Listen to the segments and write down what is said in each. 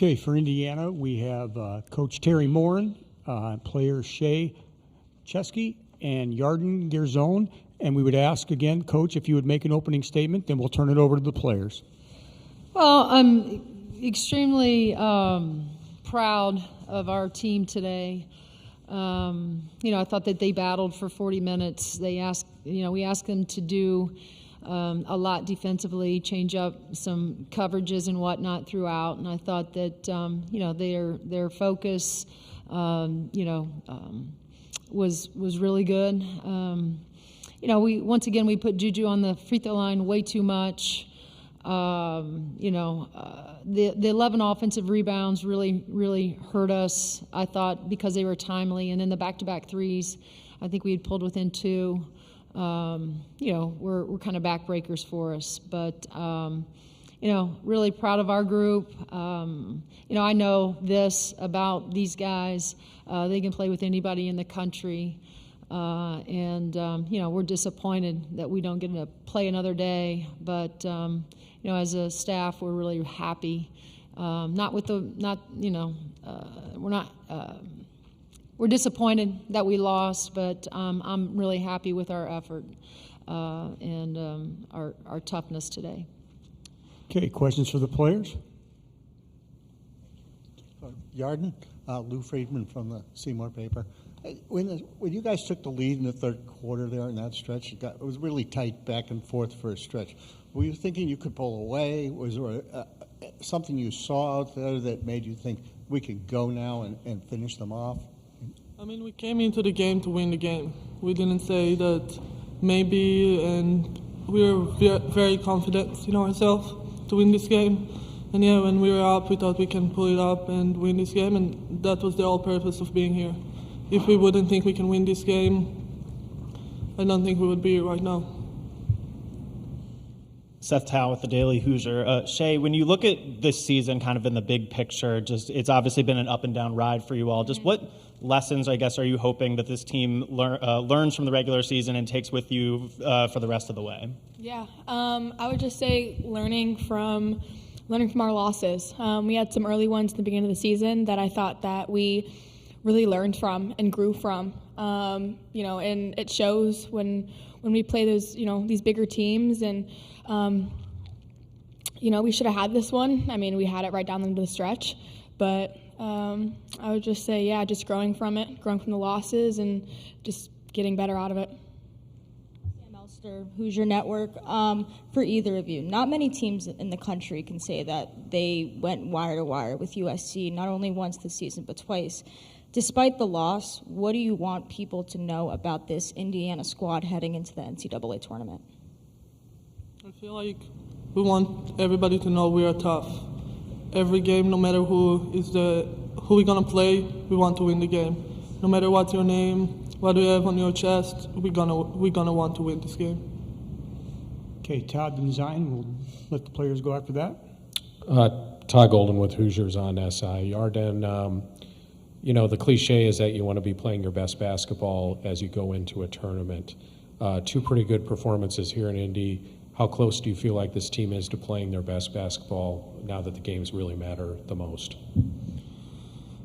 Okay, for Indiana, we have Coach Terry Moren, players Shea Ciezki, and Garzon. And we would ask again, Coach, if you would make an opening statement, then we'll turn it over to the players. Well, I'm extremely proud of our team today. I thought that they battled for 40 minutes. We asked them to do a lot defensively, change up some coverages and whatnot throughout. And I thought that their focus was really good. We put Juju on the free throw line way too much. The 11 offensive rebounds really hurt us, I thought, because they were timely. And then the back-to-back threes, I think we had pulled within 2. Were kind of backbreakers for us. But, really proud of our group. I know this about these guys. They can play with anybody in the country. We're disappointed that we don't get to play another day. But, as a staff, we're really happy. We're disappointed that we lost, but I'm really happy with our effort and our toughness today. Okay, questions for the players? Yarden, Lou Friedman from the Seymour paper. When you guys took the lead in the third quarter there in that stretch, it was really tight back and forth for a stretch. Were you thinking you could pull away? Was there something you saw out there that made you think we could go now and finish them off? I mean, we came into the game to win the game. We didn't say that maybe, and we were very confident in ourselves to win this game. And yeah, when we were up, we thought we can pull it up and win this game, and that was the whole purpose of being here. If we wouldn't think we can win this game, I don't think we would be here right now. Seth Tao with the Daily Hoosier. Shea, when you look at this season kind of in the big picture, it's obviously been an up and down ride for you all. Just what lessons, I guess, are you hoping that this team learns from the regular season and takes with you for the rest of the way? Yeah, I would just say learning from our losses. We had some early ones at the beginning of the season that I thought that we really learned from and grew from. And it shows when we play those, these bigger teams. And, we should have had this one. I mean, we had it right down into the stretch. But I would just say, just growing from the losses and just getting better out of it. Hoosier Network. For either of you, not many teams in the country can say that they went wire to wire with USC, not only once this season, but twice. Despite the loss, what do you want people to know about this Indiana squad heading into the NCAA tournament? I feel like we want everybody to know we are tough. Every game, no matter who we're gonna play, we want to win the game. No matter what's your name, what do you have on your chest, we're gonna want to win this game. Okay, Todd and Zion, we'll let the players go after that. Todd Golden with Hoosiers on SI. Yarden, the cliche is that you want to be playing your best basketball as you go into a tournament. 2 pretty good performances here in Indy. How close do you feel like this team is to playing their best basketball now that the games really matter the most?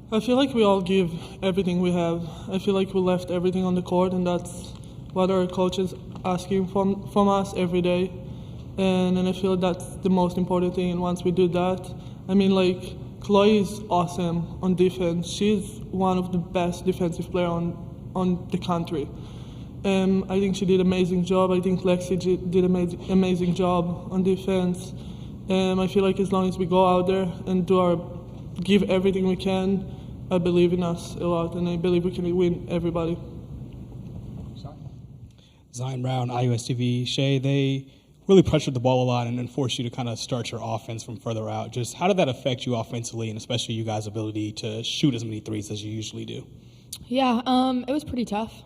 I feel like we all give everything we have. I feel like we left everything on the court, and that's what our coach is asking from us every day. And I feel that's the most important thing. And once we do that, Chloe is awesome on defense. She's one of the best defensive players on the country. I think she did an amazing job. I think Lexi did an amazing job on defense. I feel like as long as we go out there and give everything we can, I believe in us a lot, and I believe we can win everybody. Zion Brown, IUSTV. Shea, they really pressured the ball a lot and then forced you to kind of start your offense from further out. Just how did that affect you offensively, and especially you guys' ability to shoot as many threes as you usually do? Yeah, it was pretty tough.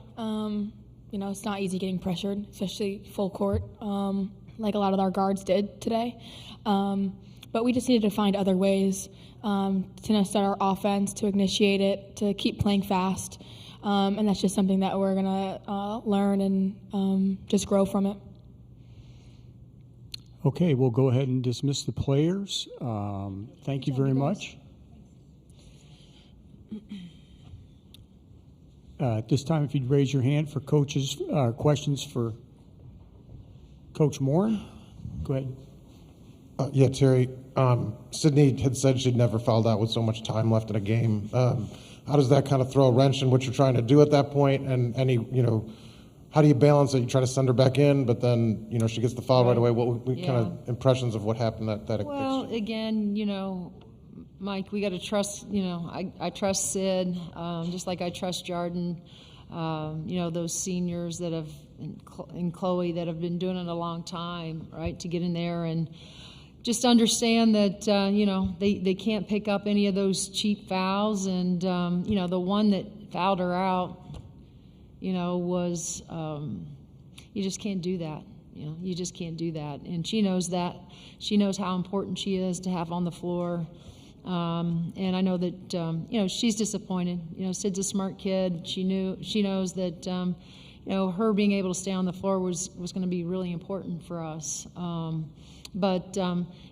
It's not easy getting pressured, especially full court, like a lot of our guards did today. But we just needed to find other ways to start our offense, to initiate it, to keep playing fast. And that's just something that we're going to learn and just grow from it. Okay, we'll go ahead and dismiss the players. Thank you very much. At this time, if you'd raise your hand for coaches, questions for Coach Moren. Go ahead. Yeah, Terry. Sydney had said she'd never fouled out with so much time left in a game. How does that kind of throw a wrench in what you're trying to do at that point? And how do you balance it? You try to send her back in, but then, she gets the foul right away. What kind of impressions of what happened that Well, again, Mike, we got to trust, I trust Sid, just like I trust Jordan, those seniors that have, and Chloe, that have been doing it a long time, right, to get in there and just understand that, they can't pick up any of those cheap fouls. And, the one that fouled her out, was, you just can't do that. You just can't do that. And she knows that. She knows how important she is to have on the floor. And I know that, she's disappointed. Sid's a smart kid. She knows that, her being able to stay on the floor was going to be really important for us. But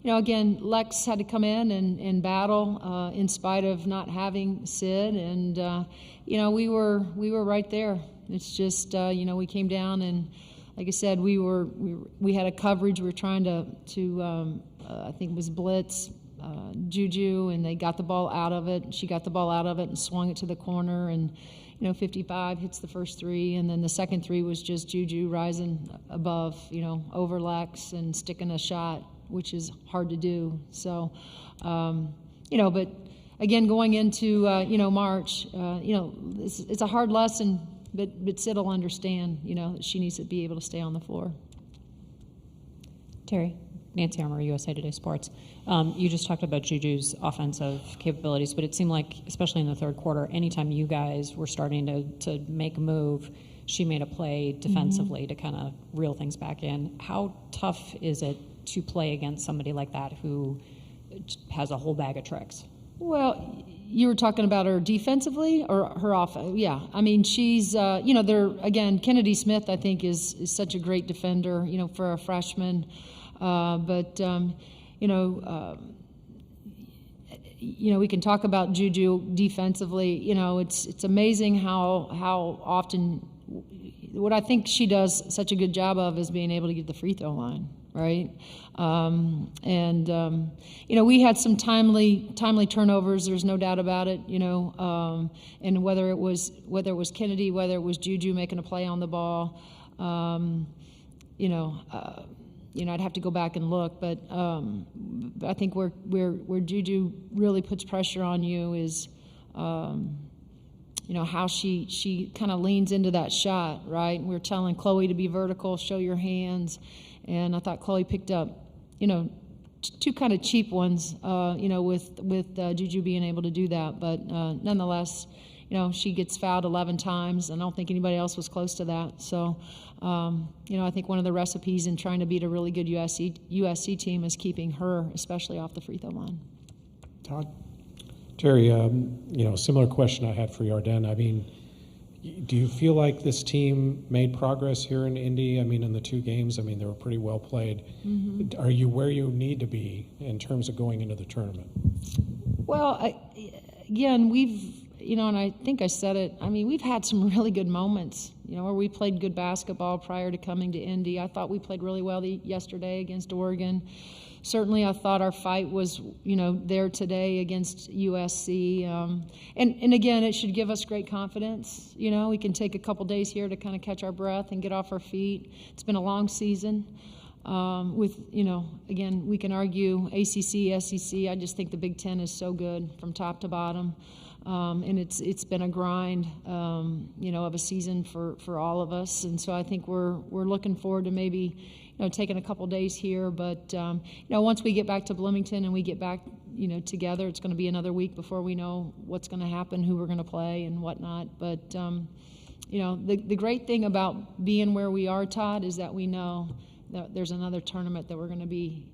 again, Lex had to come in and battle in spite of not having Sid. And, we were right there. It's just, we came down and, like I said, we had a coverage. We were trying to I think it was blitz Juju, and they got the ball out of it. She got the ball out of it and swung it to the corner, and 55 hits the first three, and then the second three was just Juju rising above, over Lex and sticking a shot, which is hard to do. So, but again, going into March, it's a hard lesson, but Sid will understand, that she needs to be able to stay on the floor. Terry. Nancy Armour, USA Today Sports. You just talked about Juju's offensive capabilities, but it seemed like, especially in the third quarter, anytime you guys were starting to make a move, she made a play defensively to kind of reel things back in. How tough is it to play against somebody like that who has a whole bag of tricks? Well, you were talking about her defensively or her offense? Yeah, I mean, she's, again, Kennedy Smith, I think, is such a great defender, for a freshman. We can talk about Juju defensively. It's amazing how often, what I think she does such a good job of is being able to get the free throw line, right? We had some timely turnovers. There's no doubt about it. And whether it was Kennedy, whether it was Juju making a play on the ball, I'd have to go back and look, but I think where Juju really puts pressure on you is, how she kind of leans into that shot, right? We're telling Chloe to be vertical, show your hands, and I thought Chloe picked up, two kind of cheap ones, with Juju being able to do that, but nonetheless, she gets fouled 11 times, and I don't think anybody else was close to that. So, I think one of the recipes in trying to beat a really good USC team is keeping her, especially off the free throw line. Todd? Terry, similar question I had for Yarden. I mean, do you feel like this team made progress here in Indy? I mean, in the two games, they were pretty well played. Mm-hmm. Are you where you need to be in terms of going into the tournament? Well, again, we've, and I think I said it, we've had some really good moments, where we played good basketball prior to coming to Indy. I thought we played really well yesterday against Oregon. Certainly I thought our fight was, there today against USC. And again, it should give us great confidence. We can take a couple days here to kind of catch our breath and get off our feet. It's been a long season. Again, we can argue ACC, SEC. I just think the Big Ten is so good from top to bottom. And it's been a grind, of a season for all of us. And so I think we're looking forward to maybe, taking a couple days here. But, once we get back to Bloomington and we get back, together, it's going to be another week before we know what's going to happen, who we're going to play and whatnot. But, the great thing about being where we are, Todd, is that we know there's another tournament that we're going to be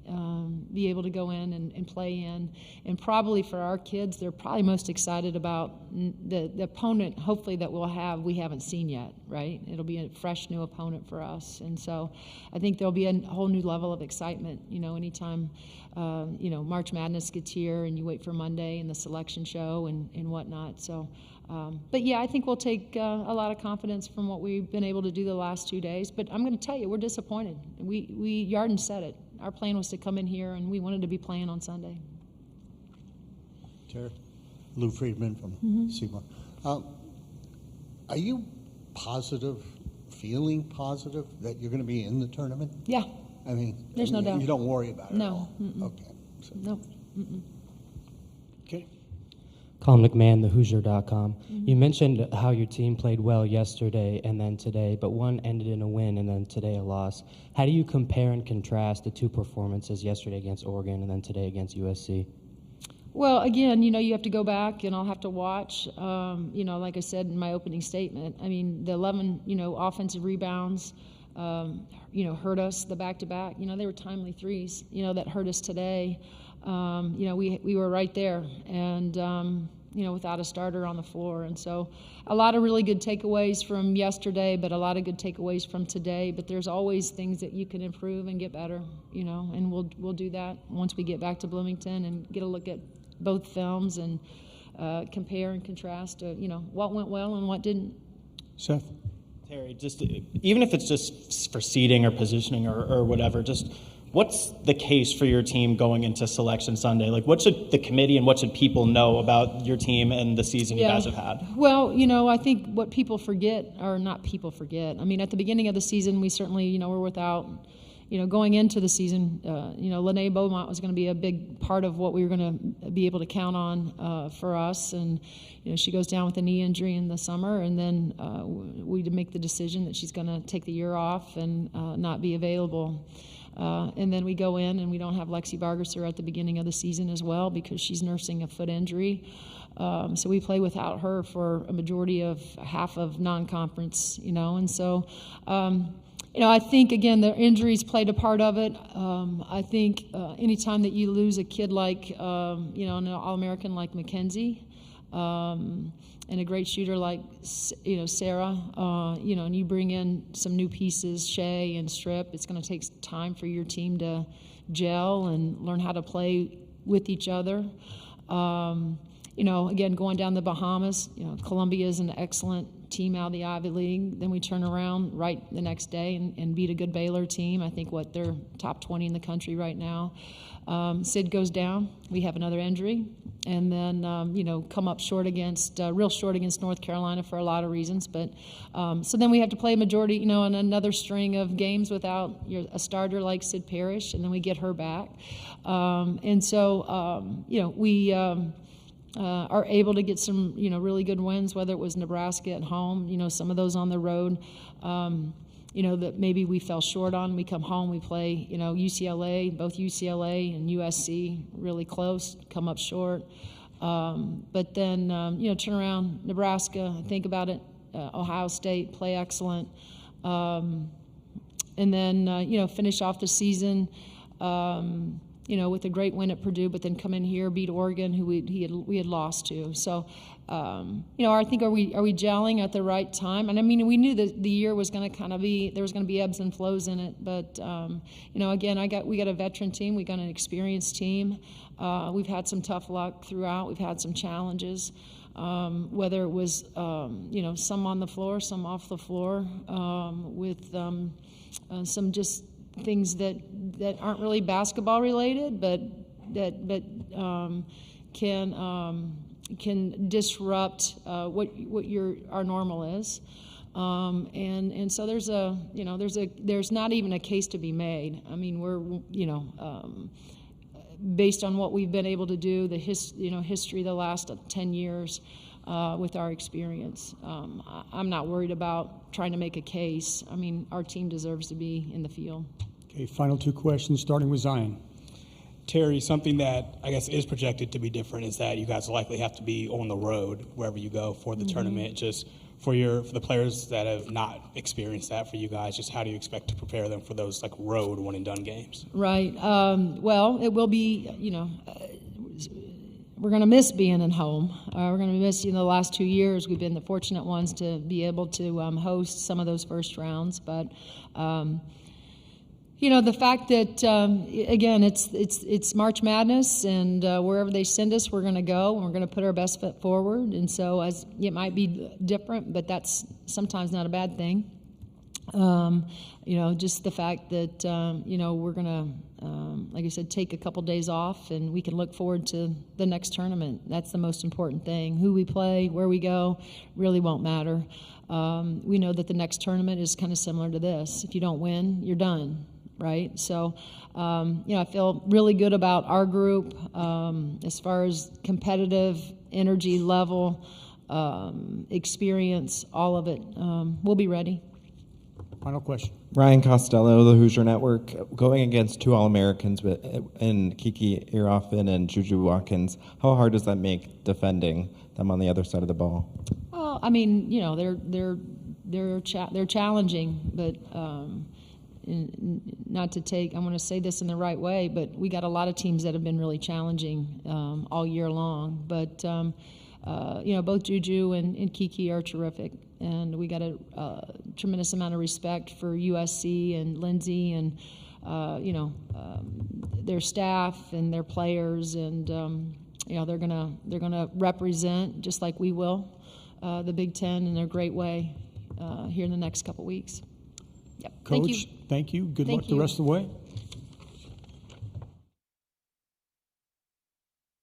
able to go in and play in. And probably for our kids, they're probably most excited about the opponent, hopefully, that we haven't seen yet, right? It'll be a fresh new opponent for us. And so I think there'll be a whole new level of excitement, anytime, March Madness gets here and you wait for Monday and the selection show and whatnot. So, but yeah, I think we'll take a lot of confidence from what we've been able to do the last 2 days. But I'm going to tell you, we're disappointed. Yarden said it. Our plan was to come in here, and we wanted to be playing on Sunday. Terry? Lou Friedman from Seymour. Are you feeling positive that you're going to be in the tournament? Yeah. I mean, There's no doubt. You don't worry about it at No. all? Okay. So. No. Okay. Colin McMahon, thehoosier.com. You mentioned how your team played well yesterday and then today, but one ended in a win and then today a loss. How do you compare and contrast the two performances, yesterday against Oregon and then today against USC? Well, again, you have to go back, and I'll have to watch. Like I said in my opening statement, I mean, the 11, offensive rebounds, hurt us, the back-to-back. They were timely threes, that hurt us today. We were right there, and, without a starter on the floor. And so a lot of really good takeaways from yesterday, but a lot of good takeaways from today. But there's always things that you can improve and get better, and we'll do that once we get back to Bloomington and get a look at both films and compare and contrast, what went well and what didn't. Seth? Terry, just even if it's just for seeding or positioning or whatever, just what's the case for your team going into Selection Sunday? Like, what should the committee and what should people know about your team and the season you guys have had? Well, I think what people forget, or not people forget, I mean, at the beginning of the season, we certainly, were without, going into the season, Lene Beaumont was going to be a big part of what we were going to be able to count on for us. And, she goes down with a knee injury in the summer, and then we make the decision that she's going to take the year off and not be available. And then we go in and we don't have Lexi Bargerser at the beginning of the season as well because she's nursing a foot injury. So we play without her for a majority of half of non-conference, and so, I think, again, the injuries played a part of it. I think anytime that you lose a kid like, an All-American like Mackenzie, and a great shooter like, Sarah, and you bring in some new pieces, Shea and Strip, it's going to take time for your team to gel and learn how to play with each other. Again, going down the Bahamas, Columbia is an excellent team out of the Ivy League. Then we turn around right the next day and beat a good Baylor team. I think they're top 20 in the country right now. Sid goes down. We have another injury. And then, come up real short against North Carolina for a lot of reasons. But so then we have to play a majority, in another string of games without a starter like Sid Parrish, and then we get her back. We are able to get some, really good wins, whether it was Nebraska at home, some of those on the road, that maybe we fell short on. We come home, we play, UCLA, both UCLA and USC, really close, come up short. But then, turn around Nebraska, think about it, Ohio State, play excellent. And then, finish off the season, with a great win at Purdue, but then come in here, beat Oregon, who we had lost to. So, I think are we gelling at the right time? And I mean, we knew that the year was going to kind of there was going to be ebbs and flows in it. But again, we got a veteran team, we got an experienced team. We've had some tough luck throughout. We've had some challenges, whether it was some on the floor, some off the floor, with some just things that aren't really basketball related, but that can disrupt what our normal is, and so there's not even a case to be made. I mean, we're based on what we've been able to do, the history the last 10 years. With our experience, I'm not worried about trying to make a case. I mean, our team deserves to be in the field. Okay, final two questions, starting with Zion. Terry, something that I guess is projected to be different is that you guys likely have to be on the road wherever you go for the tournament. Just for the players that have not experienced that for you guys, just how do you expect to prepare them for those like road one and done games? Right. Well, it will be, we're going to miss being at home. We're going to miss, the last 2 years we've been the fortunate ones to be able to host some of those first rounds. But, the fact that, again, it's March Madness, and wherever they send us, we're going to go, and we're going to put our best foot forward. And so it might be different, but that's sometimes not a bad thing. Just the fact that, we're going to, like I said, take a couple days off, and we can look forward to the next tournament. That's the most important thing. Who we play, where we go, really won't matter. We know that the next tournament is kind of similar to this. If you don't win, you're done, right? So, I feel really good about our group as far as competitive energy level, experience, all of it. We'll be ready. Final question. Ryan Costello, the Hoosier Network, going against two All-Americans in Kiki Irafen and Juju Watkins. How hard does that make defending them on the other side of the ball? Well, I mean, they're challenging, but not to take. I want to say this in the right way, but we got a lot of teams that have been really challenging all year long. But both Juju and Kiki are terrific. And we got a tremendous amount of respect for USC and Lindsay and, their staff and their players. And, they're gonna represent, just like we will, the Big Ten in a great way here in the next couple weeks. Yep. Coach, thank you. Good luck the rest of the way.